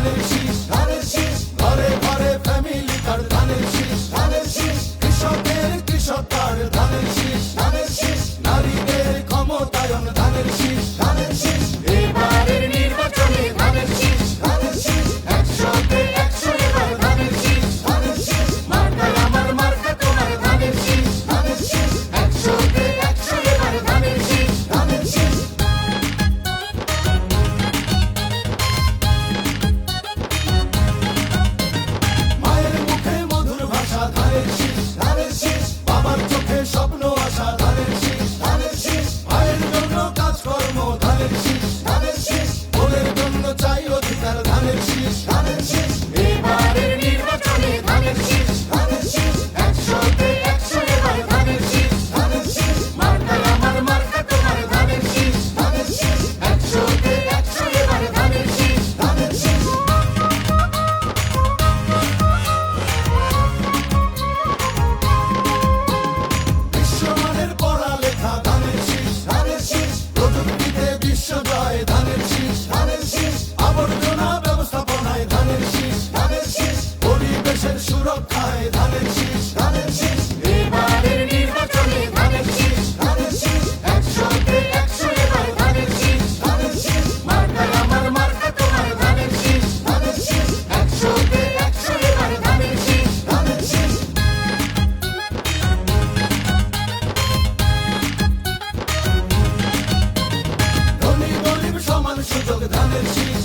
ধানের শীষ, ধানের শীষ, ঘরে ঘরে ফ্যামিলি কার্ড, ধানের শীষ, ধানের শীষ, কৃষকের কৃষক কার্ড, ধানের শীষ, ধানের শীষ, নারীদের ক্ষমতায়ন, ধানের শীষ, ধানের শীষ, এবারের নির্বাচনে ধানের শীষ, ধানের শীষ, 100-তে 100 এবার ধানের শীষ, ধানের শীষ, মার্কা আমার মার্কা তোমার, ধানের শীষ, ধানের শীষ, 100-তে 100 এবার ধানের শীষ, ধানের শীষ। মায়ের মুখে মধুর ভাষা, ধানের শীষ, ধানের শীষ, বাবার চোখে স্বপ্ন আশা, ধানের শীষ, ধানের শীষ, ভাইয়ের জন্য কাজকর্ম, ধানের শীষ, ধানের শীষ, বোনের জন্য চাই অধিকার, ধানের শীষ, ধানের শীষ, এবারের নির্বাচনে ধানের শীষ, ধানের শীষ, 100-তে 100 এবার ধানের শীষ, ধানের শীষ, মার্কা আমার মার্কা তোমার, ধানের শীষ, ধানের শীষ, 100-তে 100 এবার ধানের শীষ, ধানের শীষ। বিশ্বমানের পড়ালেখা, ধানের শীষ, ধানের শীষ, প্রযুক্তিতে বিশ্বজয়, ধানের শীষ, ধানের শীষ, আবর্জনা ব্যবস্থাপনায়, ধানের শীষ, ধানের শীষ, পরিবেশের সুরক্ষায়, ধানের শীষ, ধানের শীষ, এবারের নির্বাচনে ধানের শীষ, ধানের শীষ, 100-তে 100 এবার ধানের শীষ, ধানের শীষ, মার্কা আমার মার্কা তোমার, ধানের শীষ, ধানের শীষ, 100-তে 100 এবার ধানের শীষ, ধানের শীষ। ধনী গরিব সমান সুযোগ, ধানের শীষ,